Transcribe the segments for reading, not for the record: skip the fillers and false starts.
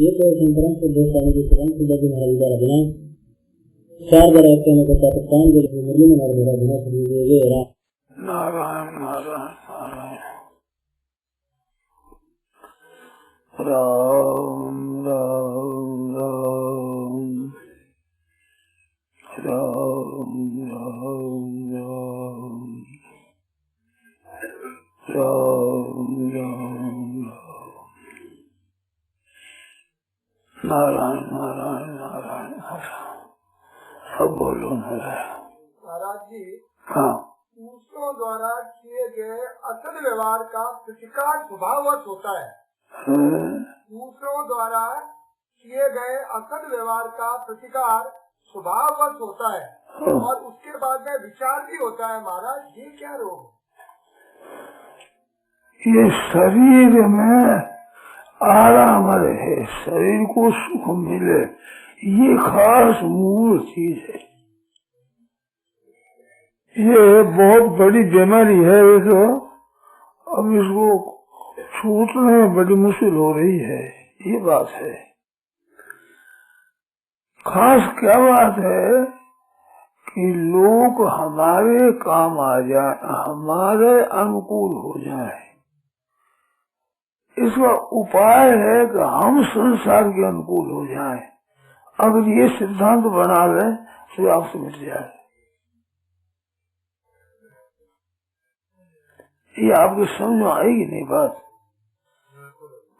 ये तो संतरण से दो पानी के तुरंत से लगे हमारा विचार बना चार बार आते हैं को साथ काम के लिए मुरली में हमारा मेरा बिना शुरू ये नारायण नारायण नारायण राम राम राम राम राम राम राम राम नारायण नारायण नारायण नारायण सब बोलो नारायण। महाराज जी, हाँ, दूसरों द्वारा किए गए असद व्यवहार का प्रतिकार स्वभाववश होता है। दूसरों द्वारा किए गए असद व्यवहार का प्रतिकार स्वभाववश होता है और उसके बाद में विचार भी होता है। महाराज, ये क्या रोग? ये शरीर में आराम रहे, शरीर को सुख मिले, ये खास मूल चीज है। ये बहुत बड़ी बीमारी है, अब इसको छूटने में बड़ी मुश्किल हो रही है, ये बात है। खास क्या बात है कि लोग हमारे काम आ जाए, हमारे अनुकूल हो जाए। इसका उपाय है कि हम संसार के अनुकूल हो जाएं। अगर ये सिद्धांत बना ले तो आपसे मिट जाए। ये आपको समझ आएगी नहीं बात।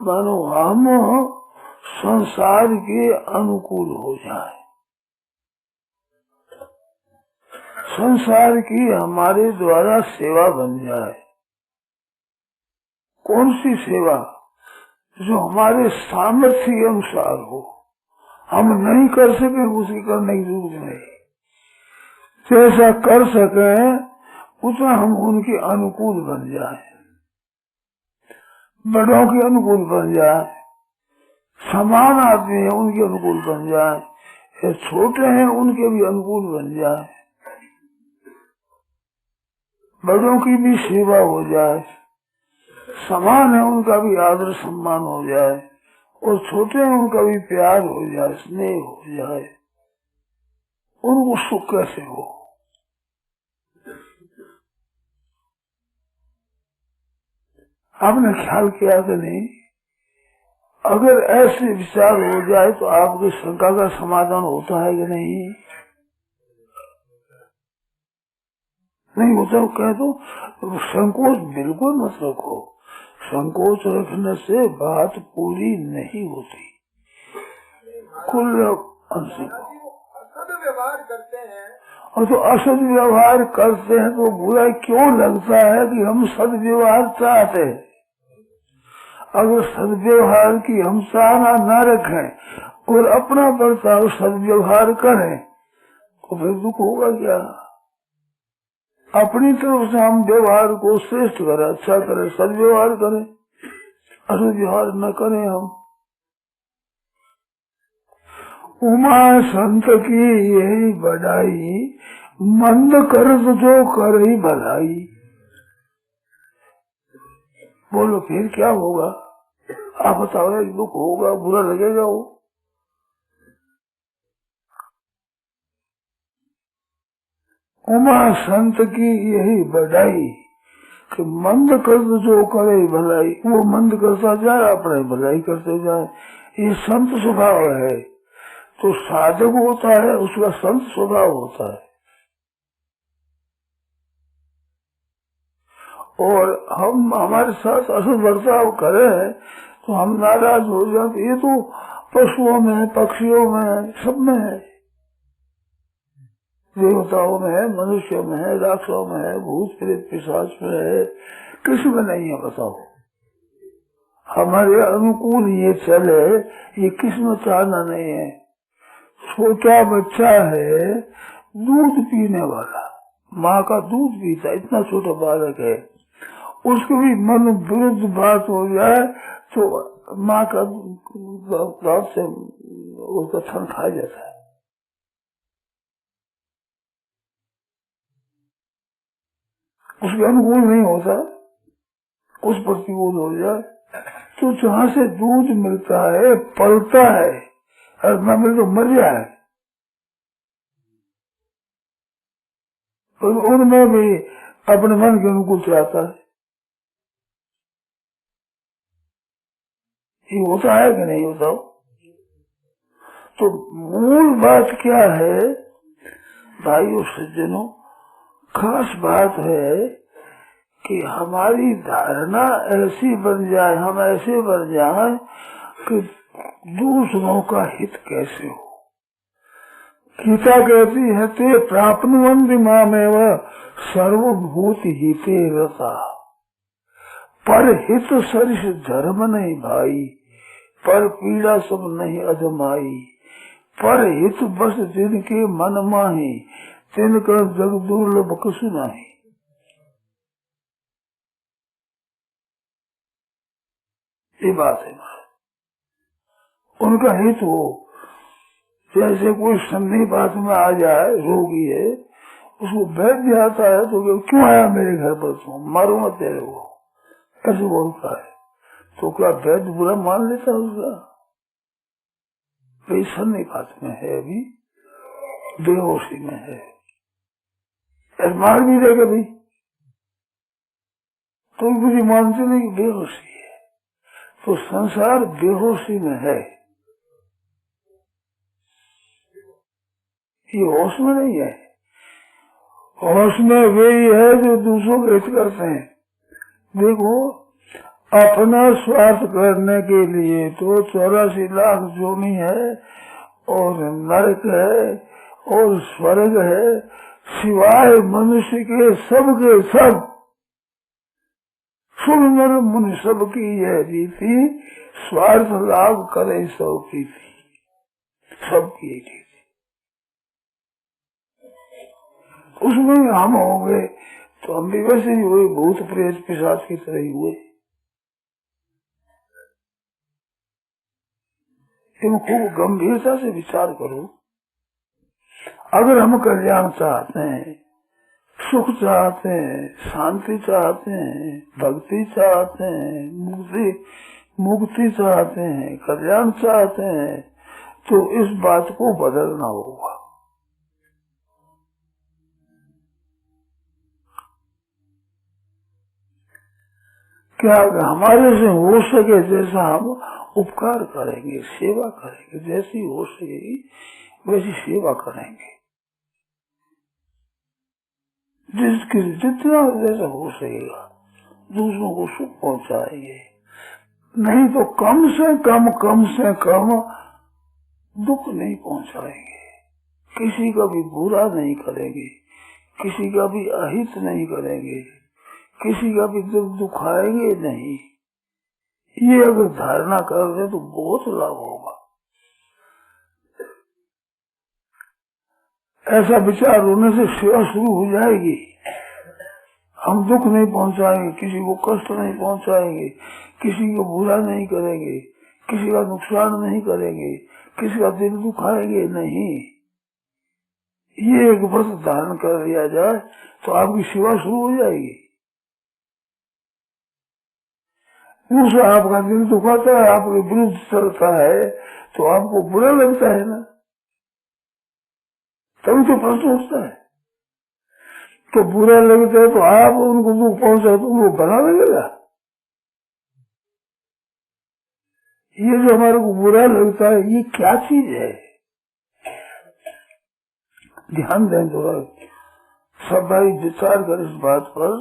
मानो हम संसार के अनुकूल हो जाएं, संसार की हमारे द्वारा सेवा बन जाए। कौन सी सेवा? जो हमारे सामर्थ्य के अनुसार हो। हम नहीं कर सके उसी करने की जरूरत नहीं, जैसा कर सके उतना हम उनके अनुकूल बन जाए, बड़ों के अनुकूल बन जाए, समान आदमी है उनके अनुकूल बन जाए, छोटे हैं उनके भी अनुकूल बन जाए, बड़ों की भी सेवा हो जाए, समान है उनका भी आदर सम्मान हो जाए, और छोटे हैं उनका भी प्यार हो जाए, स्नेह हो जाए। उनको सुख कैसे हो? आपने ख्याल किया कि नहीं? अगर ऐसे विचार हो जाए तो आपकी शंका का समाधान होता है कि नहीं? नहीं होता तो कह दो, संकोच बिल्कुल मत रखो। संकोच रखने से बात पूरी नहीं होती। कुल असद व्यवहार करते हैं और तो असद व्यवहार करते हैं तो बुरा क्यों लगता है कि हम सदव्यवहार चाहते हैं। अगर सदव्यवहार की हम चाहना न रखें और अपना बर्ताव सदव्यवहार करें तो फिर दुख होगा क्या? अपनी तरफ से हम व्यवहार को श्रेष्ठ करें, अच्छा करें, सदव्यवहार करें, असद व्यवहार न करें हम। उमा संत की यही बढ़ाई, मंद कर जो करे भलाई। बोलो फिर क्या होगा? आप बताओ, दुख होगा, बुरा लगेगा वो। उमा संत की यही बढ़ाई कि मंद कर जो करे भलाई। वो मंद करता जाए, अपने भलाई करते जाए, ये संत स्वभाव है। तो साधक होता है उसका संत स्वभाव होता है। और हम हमारे साथ असद बर्ताव करें तो हम नाराज हो जाते। ये तो पशुओं में, पक्षियों में, सब में है, देवताओं में है, मनुष्य में है, राक्षसों में है, भूत प्रेत पिशाच में है, किसी में नहीं है। बताओ, हमारे अनुकूल ये चले, ये किस्म चाहना नहीं है। छोटा बच्चा है, दूध पीने वाला, माँ का दूध पीता, इतना छोटा बालक है, उसको भी मन विरुद्ध बात हो जाए तो माँ का दूध से उसका थन खा जाता है। उसके अनुकूल नहीं होता, उस प्रतिकूल हो जाए तो जहाँ से दूध मिलता है पलता है, और न मिले तो मर जाए। तो उनमें भी अपने मन के अनुकूल चलाता है। ये होता है कि नहीं होता? तो मूल बात क्या है भाइयों सज्जनों? खास बात है कि हमारी धारणा ऐसी बन जाए, हम ऐसे बन जाए कि दूसरों का हित कैसे हो। गीता कहती है ते प्राप्नुवन्ति मामेव सर्वभूत हिते रता। पर हित सरिष धर्म नहीं भाई, पर पीड़ा सब नहीं अजमाई। पर हित बस जिनके मन माही, तिनका जग दुर्लभ कछु नहीं। ये बात है। उनका हित हो। जैसे कोई संधि बात में आ जाए, रोगी है, उसको वैद्य आता है तो क्यों आया मेरे घर पर, तू मारूंगा तेरे को, ऐसे बोलता है। तो क्या वैद्य बुरा मान लेता है उसका? भाई संधि बात में है, अभी बेहोशी में है, मार भी देगा भाई, तो मुझे मानते नहीं कि बेहोशी है। तो संसार बेहोशी में है, ये होश में नहीं है। होश में वे ही है जो दूसरों को हित करते हैं। देखो, अपना स्वार्थ करने के लिए तो 84 लाख जोनी है, और नरक है, और स्वर्ग है, सिवाय मनुष्य के सब सुर मुनि सबकी यह रीति, स्वार्थ लाभ करे सब प्रीति, सबकी रीति। उसमें हम हो गए तो हम भी वैसे ही हुए, भूत प्रेत पिशाच की तरह ही हुए। इन खूब गंभीरता से विचार करो। अगर हम कल्याण चाहते हैं, सुख चाहते हैं, शांति चाहते हैं, भक्ति चाहते हैं, मुक्ति चाहते हैं, कल्याण चाहते हैं, तो इस बात को बदलना होगा। क्या हमारे से हो सके जैसा हम उपकार करेंगे, सेवा करेंगे, जैसी हो सकेगी वैसी सेवा करेंगे, जितना जैसा हो सकेगा दूसरों को सुख पहुंचाएंगे। नहीं तो कम से कम दुख नहीं पहुंचाएंगे, किसी का भी बुरा नहीं करेंगे, किसी का भी अहित नहीं करेंगे, किसी का भी दिल दुखाएंगे नहीं। ये अगर धारणा कर दे तो बहुत लाभ होगा। ऐसा विचार होने से सेवा शुरू हो जाएगी। हम दुख नहीं पहुंचाएंगे, किसी को कष्ट नहीं पहुंचाएंगे, किसी को बुरा नहीं करेंगे, किसी का नुकसान नहीं करेंगे, किसी का दिल दुखाएंगे नहीं। ये एक व्रत धारण कर लिया जाए तो आपकी सेवा शुरू हो जाएगी। दूसरा आपका दिल दुखाता है, आपके विरुद्ध चलता है, तो आपको बुरा लगता है ना, तभी तो प्रश्न उठता है। तो बुरा लगता है तो आप उनको दुख पहुंचा तो उनको भला लगेगा। ये जो हमारे को बुरा लगता है ये क्या चीज है? ध्यान दें थोड़ा, सब भाई विचार कर इस बात पर।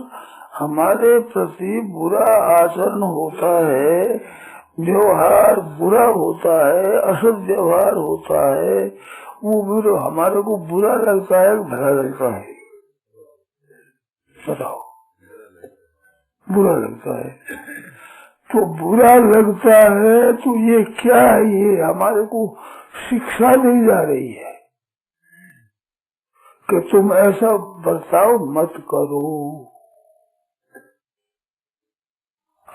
हमारे प्रति बुरा आचरण होता है, व्यवहार बुरा होता है, असद व्यवहार होता है, वो भी हमारे को बुरा लगता है, भला लगता है? बताओ, बुरा लगता है। तो बुरा लगता है तो ये क्या है? ये हमारे को शिक्षा दी जा रही है कि तुम ऐसा बर्ताव मत करो।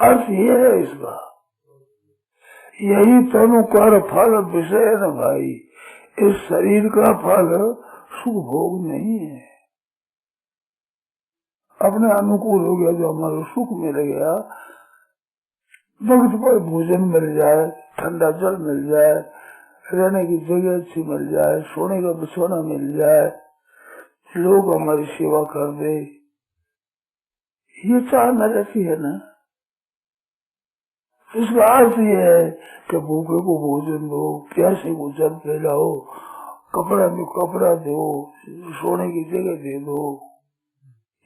अर्थ ये है इसका। यही तनु कर फल विषय न भाई, इस शरीर का फल सुख भोग नहीं है। अपने अनुकूल हो गया जो हमारे सुख मिल गया, वक्त पर भोजन मिल जाए, ठंडा जल मिल जाए, रहने की जगह अच्छी मिल जाए, सोने का बिछौना मिल जाए, लोग हमारी सेवा कर दे, ये चाहना रहती है ना। इसका अर्थ ये है कि भूखे को भोजन दो, प्यासे को जल पिलाओ, कपड़ा में कपड़ा दो, सोने की जगह दे दो,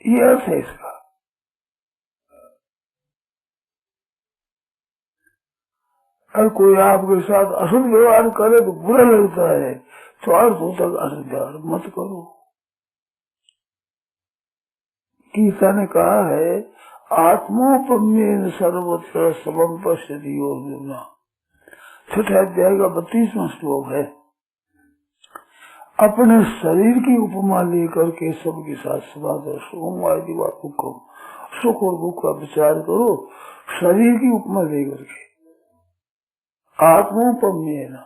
ये अर्थ है इसका। और कोई आपके साथ असद व्यवहार करे तो बुरा लगता है, तो अर्थ होता है असद व्यवहार मत करो। गीता ने कहा है आत्मोपम्येन सर्वत्र समम पश्यति अर्जुन, छठे अध्याय का 32वां श्लोक है। अपने शरीर की उपमा लेकर के सबके साथ सदा सोमवादी व दुखम, सुख और दुख का विचार करो शरीर की उपमा लेकर के। आत्मोपम्येन,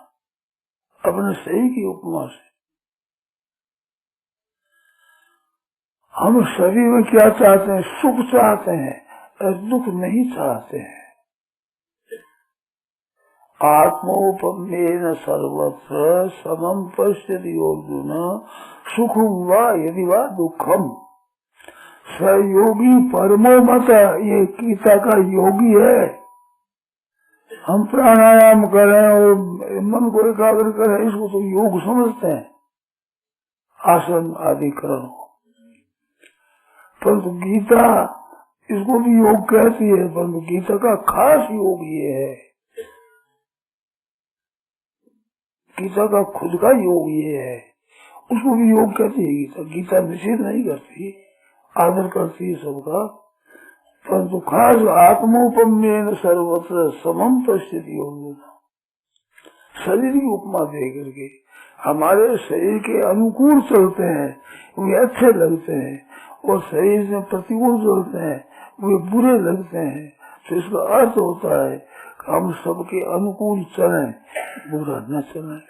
अपने शरीर की उपमा से। हम शरीर में क्या चाहते हैं? सुख चाहते हैं और दुख नहीं चाहते हैं। आत्मोपम्येन सर्वत्र समम पश्यति अर्जुन, सुखम वा यदि वा दुखम। सहयोगी परमो मत, ये गीता का योगी है। हम प्राणायाम करें और मन को एकाग्र करें, इसको तो योग समझते हैं, आसन आदि करण। परंतु गीता इसको भी योग कहती है, परंतु गीता का खास योग ये है, गीता का खुद का योग ये है, उसको भी योग कहती है गीता। गीता निषेध नहीं करती, आदर करती है सबका, परंतु खास आत्मोपम्येन सर्वत्र समम पश्यति अर्जुन, शरीर की उपमा दे करके। हमारे शरीर के अनुकूल चलते हैं वे अच्छे लगते हैं, और शरीर में प्रतिकूल चलते हैं वे बुरे लगते हैं। तो इसका अर्थ होता है कि हम सबके अनुकूल चलें, बुरा न चलें।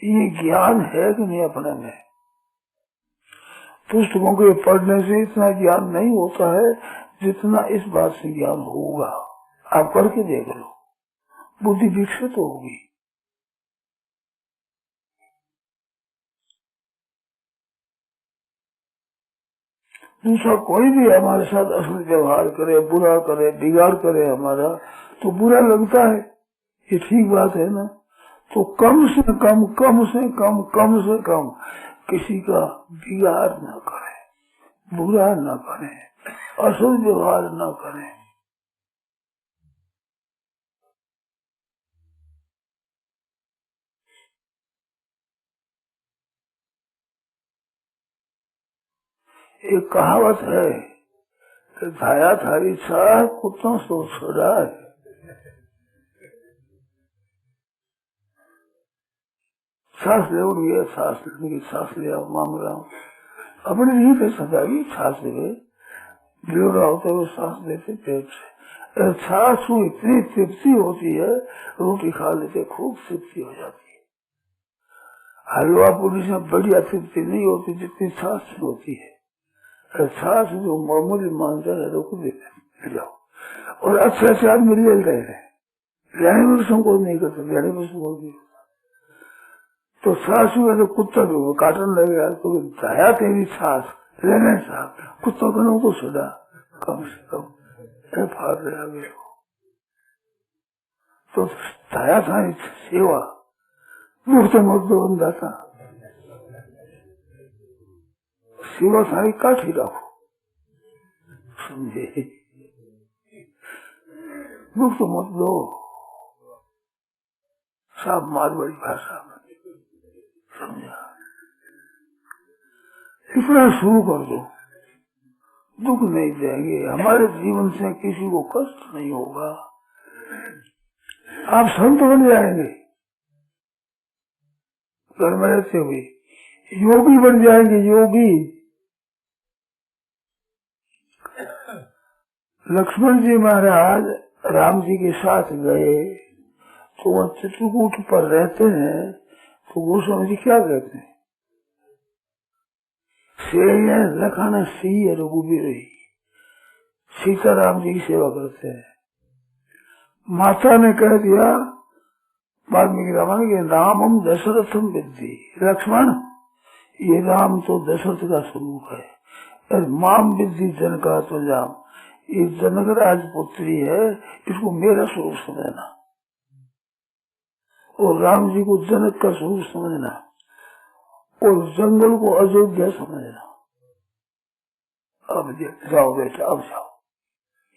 ये ज्ञान है कि नहीं अपने में? पुस्तकों के पढ़ने से इतना ज्ञान नहीं होता है जितना इस बात से ज्ञान होगा। आप करके देख लो, बुद्धि विकसित होगी। दूसरा कोई भी हमारे साथ असली व्यवहार करे, बुरा करे, बिगाड़ करे हमारा, तो बुरा लगता है, ये ठीक बात है ना। तो कम से कम किसी का बिगाड़ न करें, बुरा न करें, असली व्यवहार न करें। एक कहावत है कि धाया थारी छार कुत्तों से छोड़ा है। सांस ले उड़ गया, सांस लेने की सांस लिया, मांग रहा हूँ अपने नहीं दे सकता, छाछ ले गिर रहा होता है वो सांस लेते पेट से। छाछ में इतनी तृप्ति होती है, रोटी खा लेते खूब तृप्ति हो जाती है। हलवा पूरी से बढ़िया तृप्ति नहीं होती जितनी छाछ में होती है। छाछ जो मामूली मानता है रोक दे जाओ, और अच्छे आदमी ले रहे हैं, रहने में संकोच नहीं करते, रहने में संकोच नहीं। तो छाछ में तो कुत्ता जो काटने लगेगा तो दया तेरी छाछ लेने साथ कुत्ता बनो को सुधा कम से कम फाड़ रहे आगे। तो दया था सेवा मुक्त मुक्त अंदाता सेवा सारी काठी रखो, समझे? मुक्त मत दो, साफ मारवाड़ी भाषा में, समझा? इतना शुरू कर दो, दुख नहीं देंगे, हमारे जीवन से किसी को कष्ट नहीं होगा, आप संत बन जाएंगे, घर में रहते हुए योगी बन जाएंगे, योगी। लक्ष्मण जी महाराज राम जी के साथ गए तो वह चित्रकूट पर रहते हैं, तो गोस्वामी जी क्या कहते हैं? से लखन सी रघुबीर, सीताराम जी की सेवा करते हैं। माता ने कह दिया वाल्मीकि रामायण के रामम दशरथम विद्धि, लक्ष्मण ये राम तो दशरथ का स्वरूप है। माम विद्धि जनका तो जाम, ये जनक राजपुत्री है, इसको मेरा स्वरूप समझना, और राम जी को जनक का स्वरूप समझना, और जंगल को अयोध्या समझना। अब जाओ बेटा, अब जाओ।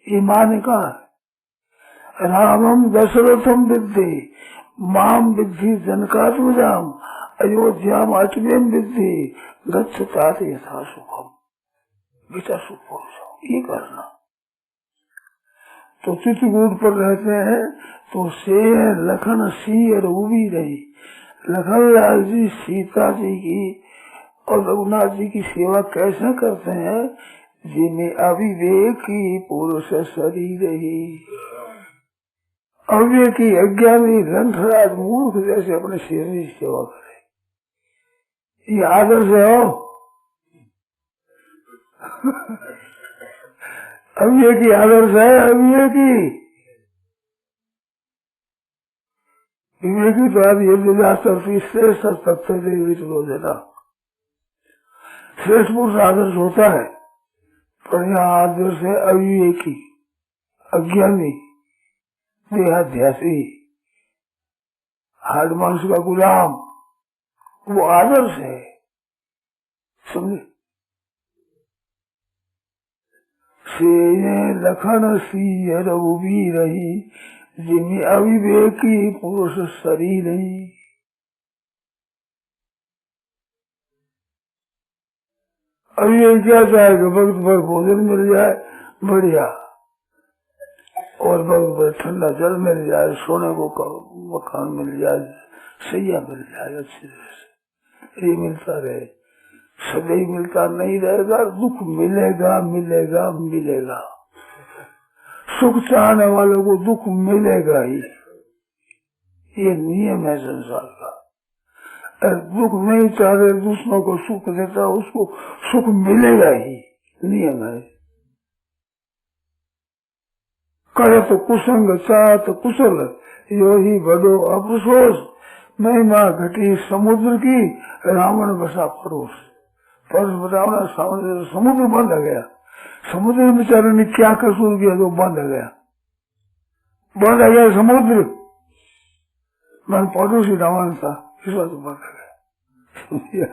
ये माँ ने कहा रामम दशरथम विद्धि माम विद्धि जनकात्मजाम अयोध्याम अटवेम विद्धि गच्छतात यथा सुखम। बेटा सुख पहुंच जाओ, ये करना। तो चित्रकूट पर रहते हैं तो से लखन सी रघुबी रही। लखन लाल जी सीता जी की और रघुनाथ जी की सेवा कैसे करते हैं? जिन्हें अविवेकी पुरुष शरीर ही, अविवेकी अज्ञानी रंथराज मूर्ख जैसे अपने शरीर की सेवा करे। ये आदर्श है हो। अविवेकी आदर्श है, अविवेकी। विवेकी तो आज ये श्रेष्ठ तत्व देना श्रेष्ठ पुरुष आदर्श होता है, पर यहाँ आदर्श है अविवेकी, अज्ञानी, देहाध्यासी, हार्ड मानुष का गुलाम, वो आदर्श है। समझे? से लखन सी रघुबी रही, जिन्हें अविवेकी पुरुष शरीर ही। अविवेक क्या चाहेगा? वक्त भर भोजन मिल जाए बढ़िया, और वक्त भर ठंडा जल मिल जाए, सोने को मकान मिल जाए, सैया मिल जाए, अच्छी तरह से ये मिलता रहे। सदैव मिलता नहीं रहेगा, दुख मिलेगा मिलेगा मिलेगा। सुख चाहने वालों को दुख मिलेगा ही, ये नियम है संसार का। दुख नहीं चाह रहे, दूसरों को सुख देता, उसको सुख मिलेगा ही, नियम है। करे तो कुसंग चाह तो कुशल, यो ही बड़ो अफसोस। महिमा घटी समुद्र की, रावण बसा पड़ोस। परस बताओ, समुद्र बंद हो गया। समुद्र में बेचारे ने क्या कसूर किया तो बंद हो गया, बंद हो गया समुद्र। मैं पड़ोसी रावण था, इस बात बंद हो गया।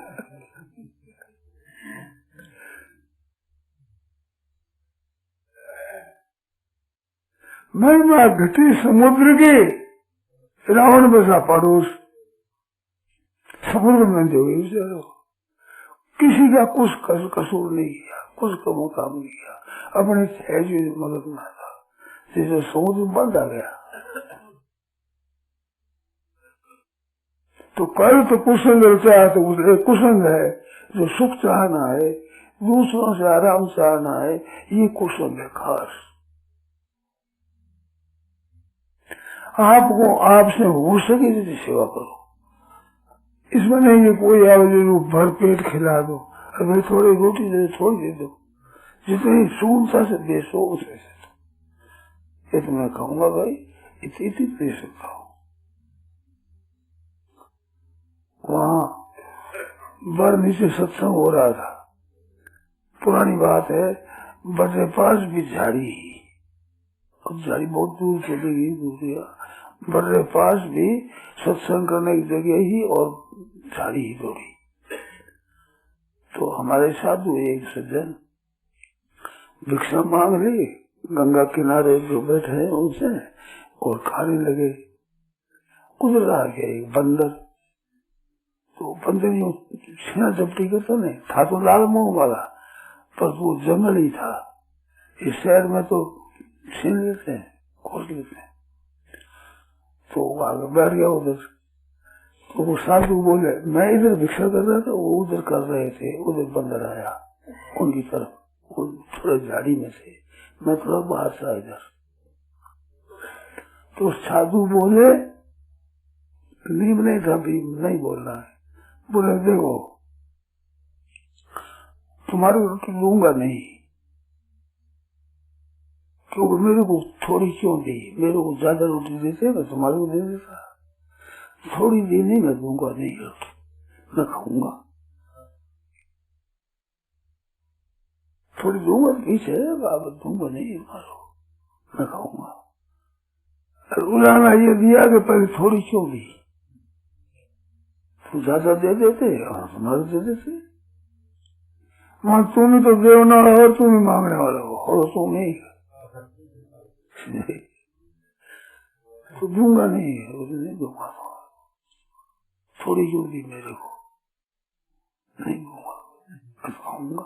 महिमा घटी समुद्र की, रावण बसा पड़ोस। समुद्र में जो बेचारो किसी का कुछ कसूर नहीं किया, कुछ का मुकाम नहीं किया, अपने सहज मदद में था, जैसे समुद्र बंद आ गया। तो कर तो कुसंग चाह तो कुसंग है, जो सुख चाहना है, दूसरों से आराम चाहना है, ये कुसंग है खास। आपको आपसे हो सके जितनी सेवा करो, इसमें नहीं है कोई आवाज भर पेट खिला दो, अगर थोड़ी रोटी दे थोड़ी दे दो, जितनी सुगमता से दे सो उसे दे दो। ये तो मैं कहूँगा भाई इतनी दे सकता हूँ। वहाँ बर नीचे सत्संग हो रहा था, पुरानी बात है, बर के पास भी झाड़ी, अब झाड़ी बहुत दूर चली गई, दूर बर के पास भी सत्संग करने की जगह ही और झाड़ी ही दौड़ी। तो हमारे साधु एक सज्जन भिक्षा मांग ली, गंगा किनारे जो बैठे हैं उनसे, और खाने लगे। उधर आ गया एक बंदर, तो बंदर यूं छीना झपटी करता नहीं था, तो लाल मुंह वाला, पर वो जंगल ही था। इस शहर में तो छीन लेते हैं, खोज लेते हैं। तो आगे बैठ गया उधर। तो वो साधु बोले, मैं इधर भिक्षा कर रहा था, वो उधर कर रहे थे, उधर बंदर आया उनकी तरफ, वो थोड़ा झाड़ी में थे, मैं थोड़ा बाहर था इधर। तो साधु बोले, नीम नहीं था भी नहीं बोलना है, बोले देखो तुम्हारी रोटी लूंगा नहीं, क्योंकि मेरे को थोड़ी क्यों दी, मेरे को ज्यादा रोटी देते मैं तुम्हारे को दे देता, थोड़ी दी नहीं, मैं दूंगा नहीं रोटी, मैं खाऊंगा, थोड़ी दूंगा पीछे बाबा, दूंगा नहीं मारो, मैं खाऊंगा। उलाना ये दिया कि पहले थोड़ी क्यों दी, तुम ज्यादा दे देते और तुम्हारे दे देते, वहां तुम ही तो देना और तुम ही मांगने वाला हो, और तुम नहीं तो दूंगा नहीं, नहीं दूंगा, थोड़ी क्यों दी मेरे को, नहीं दूंगा, मैं खाऊंगा।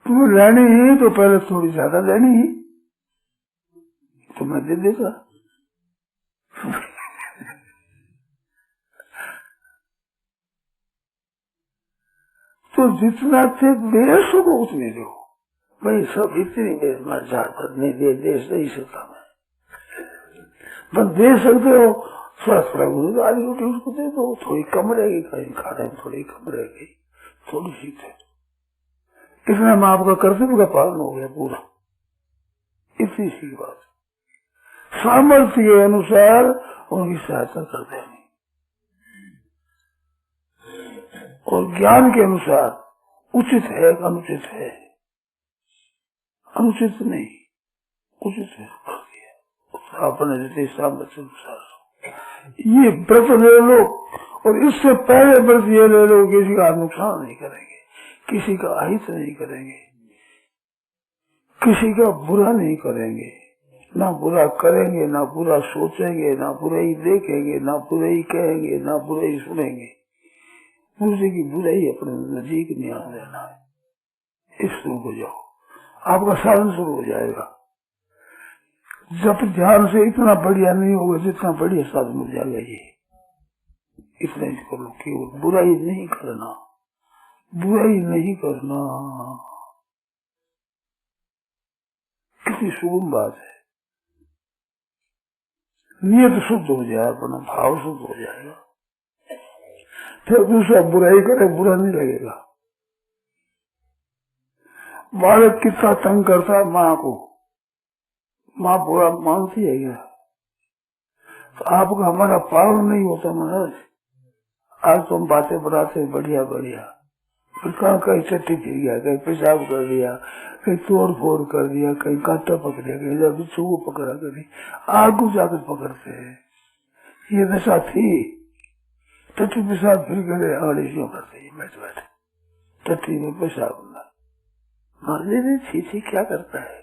तुम्हें लेनी ही तो पहले थोड़ी ज्यादा लेनी ही तो मैं दे देगा। तो जितना थे दे सको उतने दो भाई, सब इतनी देर झाड़ नहीं दे नहीं सकता मैं, बस दे सकते हो थोड़ा आधी रोटी उसको दे दो, थोड़ी कम रहेगी, कहीं खाने में थोड़ी कम रहेगी, थोड़ी सी दे दो, इसमें हम आपका कर्तव्य का पालन हो गया पूरा। इसी सी बात सामर्थ्य के अनुसार उनकी सहायता कर देनी, और ज्ञान के अनुसार उचित है अनुचित है, अनुचित नहीं उचित है अपने जैसे सामर्थ्य अनुसार ये व्रत ले लो, और इससे पहले व्रत ये ले लो किसी का नुकसान नहीं करेंगे, किसी का अहित नहीं करेंगे, किसी का बुरा नहीं करेंगे, ना बुरा करेंगे, ना बुरा सोचेंगे, ना बुराई देखेंगे, ना बुराई कहेंगे, ना बुराई सुनेंगे, दूसरे की बुराई अपने नजदीक नहीं आने देना है। इस शुरू हो जाओ, आपका साधन शुरू हो जाएगा। जब ध्यान से इतना बढ़िया नहीं होगा जितना बढ़िया साधन हो जाएगा, ये इतना ही करो कि बुराई नहीं करना, बुराई नहीं करना, कितनी सुगम बात है। नियत शुद्ध हो जाए, अपना भाव शुद्ध हो जाएगा, फिर दूसरा बुराई करे बुरा नहीं लगेगा। बालक कितना तंग करता है माँ को, माँ बुरा मानती है क्या? तो आपका हमारा पालन नहीं होता महाराज। आज तुम बातें बनाते बढ़िया बढ़िया, फिर कहीं चट्टी फिर गया, कहीं पेशाब कर दिया, कहीं तोड़ फोड़ कर दिया, कहीं कांटा पकड़िया, कहीं बिच्छू को पकड़ा, कहीं आग जाकर पकड़ते हैं। ये दशा थी, टट्टी पेशाब फिर गए आड़े क्यों करते बैठे बैठे टट्टी में पेशाब होना, मारने छी क्या करता है,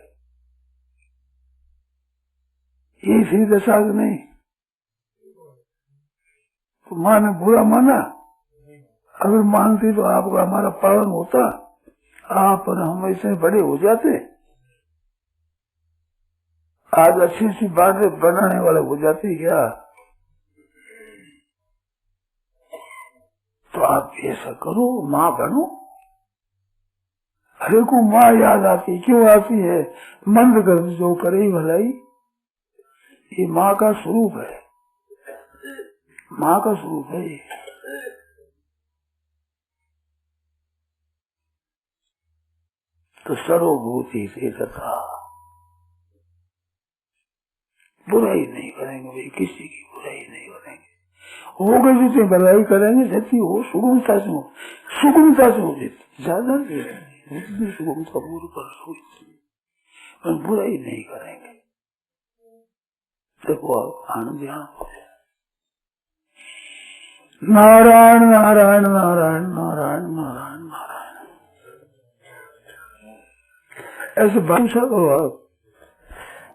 ये सी दशा नहीं। तो माँ ने बुरा माना, अगर मानती तो आपका हमारा पालन होता, आप और हम ऐसे बड़े हो जाते, आज अच्छी सी बातें बनाने वाले हो जाती क्या? तो आप ऐसा करो, माँ बनो। हरे को माँ याद आती, क्यों आती है? मंद कर जो करे भलाई, ये माँ का स्वरूप है, माँ का स्वरूप है। तो सर्वभूति से तथा बुराई नहीं करेंगे भाई, किसी की बुराई नहीं करेंगे, हो गए जितनी भलाई करेंगे जितनी हो सुगमता से हो, सुगमता से हो जितनी ज्यादा जितनी सुगमता पूर्व कर बुराई नहीं करेंगे। देखो आनंद ध्यान हो जाए, नारायण नारायण नारायण नारायण नारायण नारायण, ऐसे भाषा करो आप।